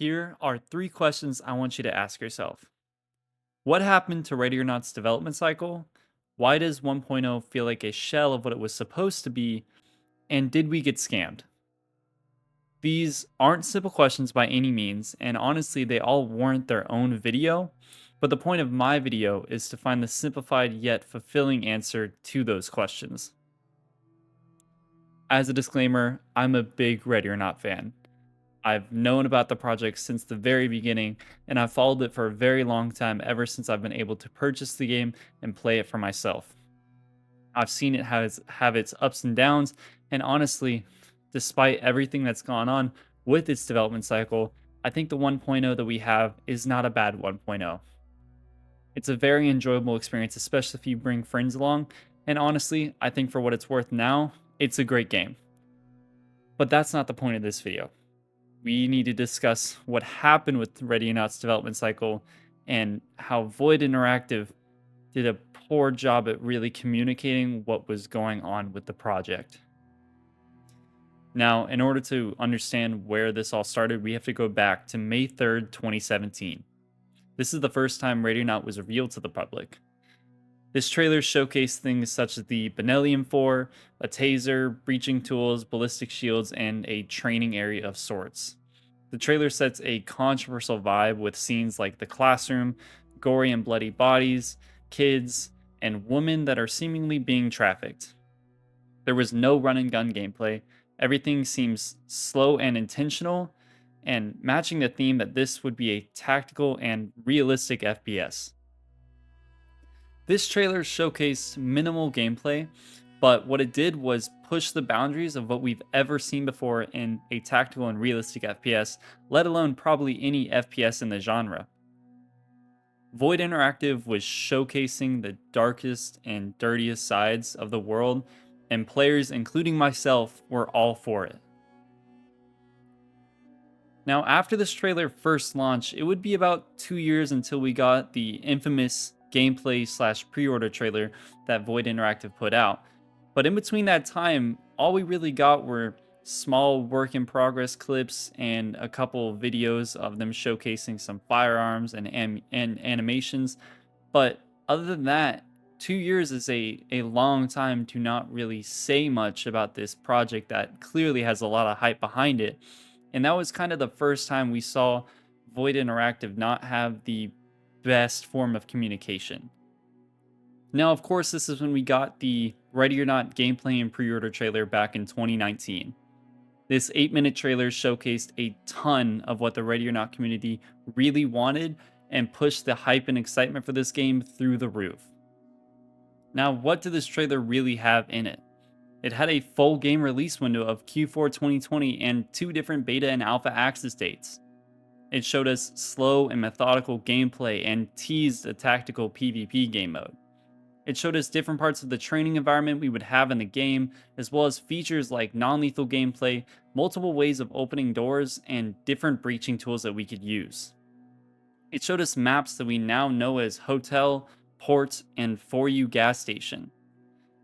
Here are three questions I want you to ask yourself. What happened to Ready or Not's development cycle? Why does 1.0 feel like a shell of what it was supposed to be? And did we get scammed? These aren't simple questions by any means, and honestly, they all warrant their own video. But the point of my video is to find the simplified yet fulfilling answer to those questions. As a disclaimer, I'm a big Ready or Not fan. I've known about the project since the very beginning, and I've followed it for a very long time ever since I've been able to purchase the game and play it for myself. I've seen it have its ups and downs, and honestly, despite everything that's gone on with its development cycle, I think the 1.0 that we have is not a bad 1.0. It's a very enjoyable experience, especially if you bring friends along, and honestly, I think for what it's worth now, it's a great game. But that's not the point of this video. We need to discuss what happened with Ready or Not's development cycle and how Void Interactive did a poor job at really communicating what was going on with the project. Now, in order to understand where this all started, we have to go back to May 3rd, 2017. This is the first time Ready or Not was revealed to the public. This trailer showcased things such as the Benellium 4, a taser, breaching tools, ballistic shields, and a training area of sorts. The trailer sets a controversial vibe with scenes like the classroom, gory and bloody bodies, kids, and women that are seemingly being trafficked. There was no run and gun gameplay. Everything seems slow and intentional, and matching the theme that this would be a tactical and realistic FPS. This trailer showcased minimal gameplay, but what it did was push the boundaries of what we've ever seen before in a tactical and realistic FPS, let alone probably any FPS in the genre. Void Interactive was showcasing the darkest and dirtiest sides of the world, and players, including myself, were all for it. Now, after this trailer first launched, it would be about 2 years until we got the infamous gameplay slash pre order trailer that Void Interactive put out. But in between that time, all we really got were small work in progress clips and a couple videos of them showcasing some firearms and animations. But other than that, 2 years is a long time to not really say much about this project that clearly has a lot of hype behind it. And that was kind of the first time we saw Void Interactive not have the best form of communication. Now, of course, this is when we got the Ready or Not gameplay and pre order trailer back in 2019. This 8-minute trailer showcased a ton of what the Ready or Not community really wanted and pushed the hype and excitement for this game through the roof. Now, what did this trailer really have in it? It had a full game release window of Q4 2020 and 2 different beta and alpha access dates. It showed us slow and methodical gameplay and teased a tactical PvP game mode. It showed us different parts of the training environment we would have in the game, as well as features like non-lethal gameplay, multiple ways of opening doors, and different breaching tools that we could use. It showed us maps that we now know as Hotel, Port, and For You gas station.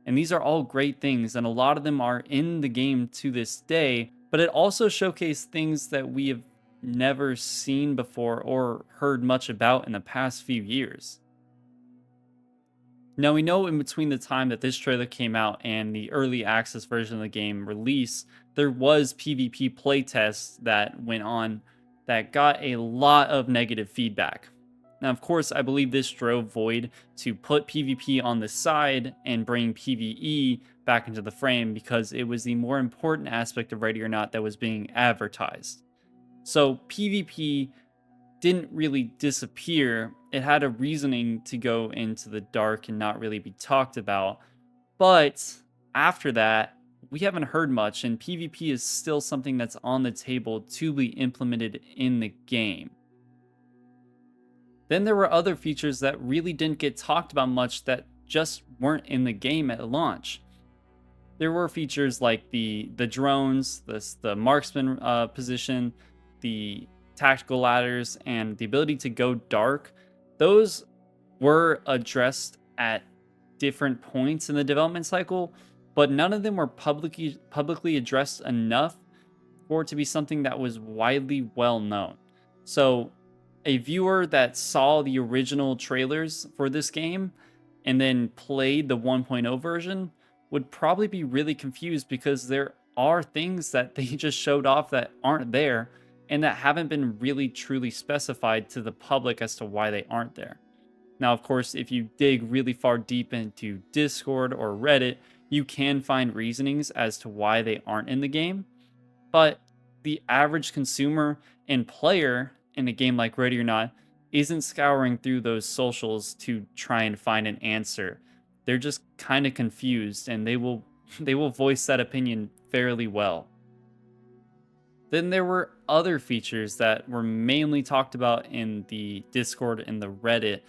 And these are all great things, and a lot of them are in the game to this day, but it also showcased things that we have never seen before or heard much about in the past few years. Now, we know in between the time that this trailer came out and the early access version of the game released, there was PvP playtests that went on that got a lot of negative feedback. Now, of course, I believe this drove Void to put PvP on the side and bring PvE back into the frame because it was the more important aspect of Ready or Not that was being advertised. So PvP didn't really disappear. It had a reasoning to go into the dark and not really be talked about. But after that, we haven't heard much, and PvP is still something that's on the table to be implemented in the game. Then there were other features that really didn't get talked about much that just weren't in the game at launch. There were features like the drones, the marksman position, the tactical ladders, and the ability to go dark. Those were addressed at different points in the development cycle, but none of them were publicly addressed enough for it to be something that was widely well known. So, a viewer that saw the original trailers for this game and then played the 1.0 version would probably be really confused because there are things that they just showed off that aren't there and that haven't been really truly specified to the public as to why they aren't there. Now, of course, if you dig really far deep into Discord or Reddit, you can find reasonings as to why they aren't in the game. But the average consumer and player in a game like Ready or Not isn't scouring through those socials to try and find an answer. They're just kind of confused and they will voice that opinion fairly well. Then there were other features that were mainly talked about in the Discord and the Reddit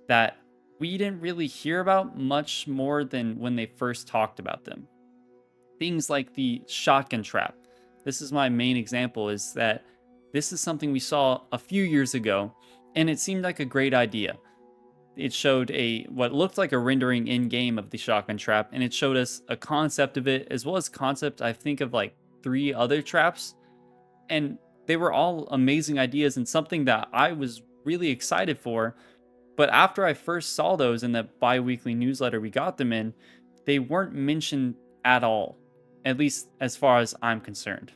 that we didn't really hear about much more than when they first talked about them. Things like the shotgun trap. This is my main example, is that this is something we saw a few years ago and it seemed like a great idea. It showed a what looked like a rendering in game of the shotgun trap, and it showed us a concept of it as well as concept I think of like 3 other traps, and they were all amazing ideas and something that I was really excited for. But after I first saw those in the bi-weekly newsletter we got them in, they weren't mentioned at all, at least as far as I'm concerned.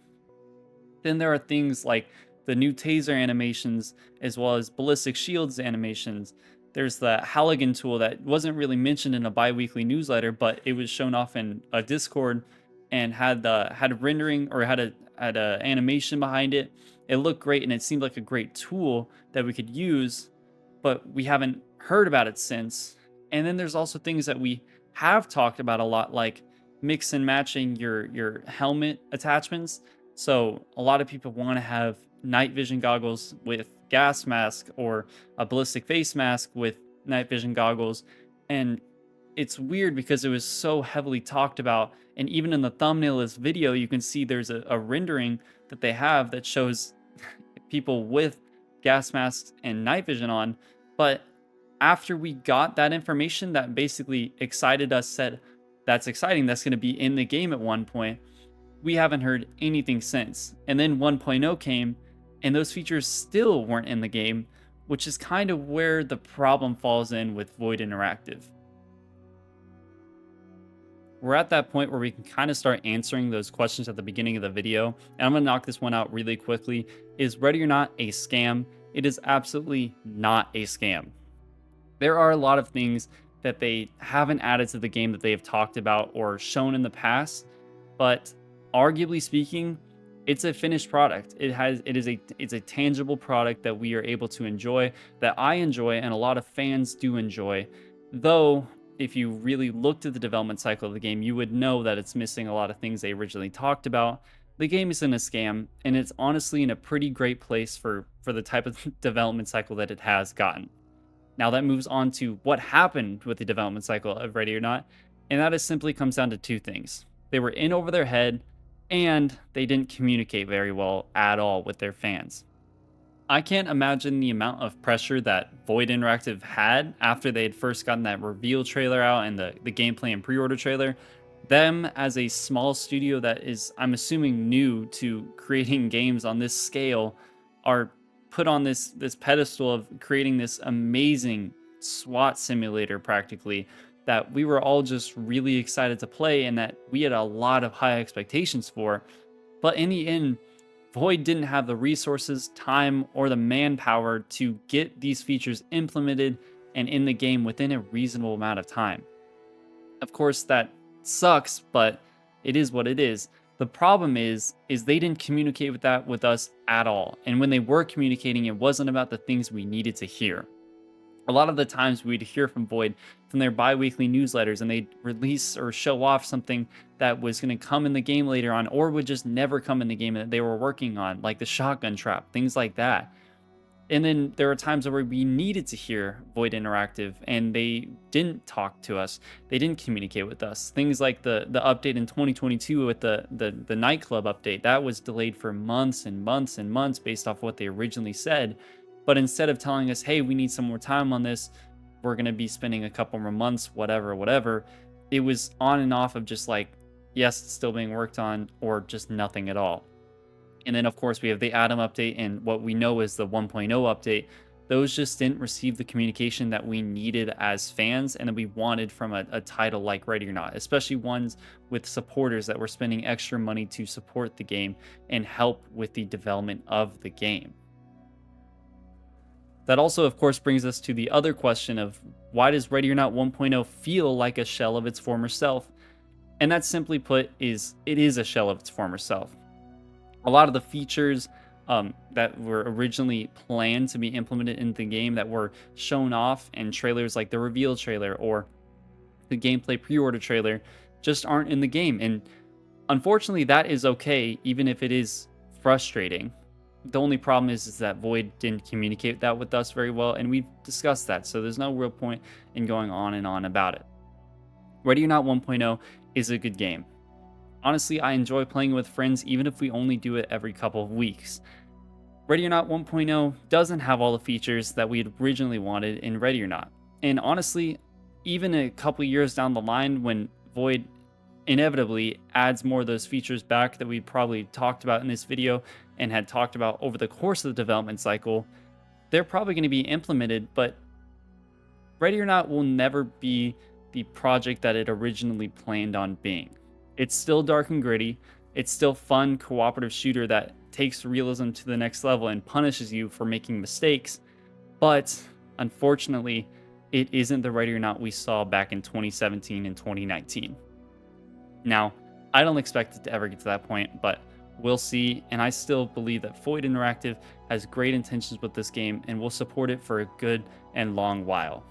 Then there are things like the new taser animations as well as ballistic shields animations. There's the Halligan tool that wasn't really mentioned in a bi-weekly newsletter, but it was shown off in a Discord and had rendering or had a animation behind it. It looked great and it seemed like a great tool that we could use, but we haven't heard about it since. And then there's also things that we have talked about a lot, like mix and matching your helmet attachments. So a lot of people want to have night vision goggles with gas mask or a ballistic face mask with night vision goggles. And it's weird because it was so heavily talked about. And even in the thumbnail of this video, you can see there's a rendering that they have that shows people with gas masks and night vision on. But after we got that information that basically excited us, said, that's exciting, that's going to be in the game at one point, we haven't heard anything since. And then 1.0 came, and those features still weren't in the game, which is kind of where the problem falls in with Void Interactive. We're at that point where we can kind of start answering those questions at the beginning of the video, and I'm going to knock this one out really quickly. Is Ready or Not a scam? It is absolutely not a scam. There are a lot of things that they haven't added to the game that they have talked about or shown in the past, but arguably speaking, it's a finished product. It's a tangible product that we are able to enjoy, that I enjoy, and a lot of fans do enjoy. Though, if you really looked at the development cycle of the game, you would know that it's missing a lot of things they originally talked about. The game isn't a scam, and it's honestly in a pretty great place for the type of development cycle that it has gotten. Now that moves on to what happened with the development cycle of Ready or Not, and that is simply comes down to 2 things. They were in over their head, and they didn't communicate very well at all with their fans. I can't imagine the amount of pressure that Void Interactive had after they had first gotten that reveal trailer out and the gameplay and pre-order trailer. Them as a small studio that is, I'm assuming, new to creating games on this scale, are put on this pedestal of creating this amazing SWAT simulator practically that we were all just really excited to play and that we had a lot of high expectations for. But in the end, Void didn't have the resources, time, or the manpower to get these features implemented and in the game within a reasonable amount of time. Of course, that sucks, but it is what it is. The problem is they didn't communicate with us at all. And when they were communicating, it wasn't about the things we needed to hear. A lot of the times we'd hear from Void from their bi-weekly newsletters, and they'd release or show off something that was going to come in the game later on, or would just never come in the game that they were working on, like the shotgun trap, things like that. And then there were times where we needed to hear Void Interactive, and they didn't talk to us. They didn't communicate with us. Things like the update in 2022 with the nightclub update, that was delayed for months and months and months based off what they originally said. But instead of telling us, hey, we need some more time on this, we're going to be spending a couple more months, whatever, it was on and off of just like, yes, it's still being worked on, or just nothing at all. And then, of course, we have the Atom update and what we know is the 1.0 update. Those just didn't receive the communication that we needed as fans and that we wanted from a title like Ready or Not, especially ones with supporters that were spending extra money to support the game and help with the development of the game. That also, of course, brings us to the other question of why does Ready or Not 1.0 feel like a shell of its former self? And that simply put is it is a shell of its former self. A lot of the features that were originally planned to be implemented in the game that were shown off in trailers like the reveal trailer or the gameplay pre-order trailer just aren't in the game. And unfortunately, that is okay, even if it is frustrating. The only problem is that Void didn't communicate that with us very well, and we've discussed that, so there's no real point in going on and on about it. Ready or Not 1.0 is a good game. Honestly, I enjoy playing with friends even if we only do it every couple of weeks. Ready or Not 1.0 doesn't have all the features that we had originally wanted in Ready or Not. And honestly, even a couple years down the line when Void inevitably adds more of those features back that we probably talked about in this video and had talked about over the course of the development cycle, they're probably going to be implemented, but Ready or Not will never be the project that it originally planned on being. It's still dark and gritty. It's still fun cooperative shooter that takes realism to the next level and punishes you for making mistakes. But unfortunately, it isn't the Ready or Not we saw back in 2017 and 2019. Now, I don't expect it to ever get to that point, but we'll see. And I still believe that Void Interactive has great intentions with this game and will support it for a good and long while.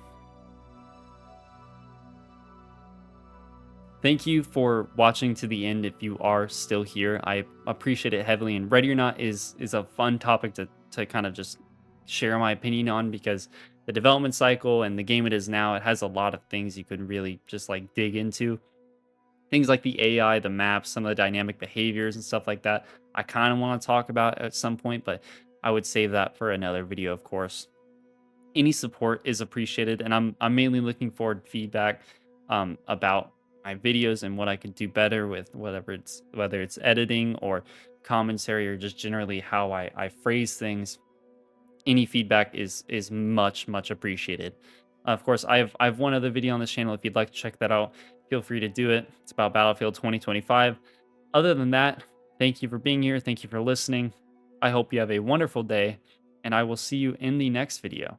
Thank you for watching to the end if you are still here. I appreciate it heavily. And Ready or Not is a fun topic to kind of just share my opinion on because the development cycle and the game it is now, it has a lot of things you could really just like dig into. Things like the AI, the maps, some of the dynamic behaviors and stuff like that. I kind of want to talk about at some point, but I would save that for another video, of course. Any support is appreciated, and I'm mainly looking forward to feedback about my videos and what I could do better with whether it's editing or commentary or just generally how I phrase things. Any feedback is much appreciated. Of course, I have one other video on this channel. If you'd like to check that out, feel free to do it. It's about Battlefield 2025. Other than that, thank you for being here. Thank you for listening. I hope you have a wonderful day, and I will see you in the next video.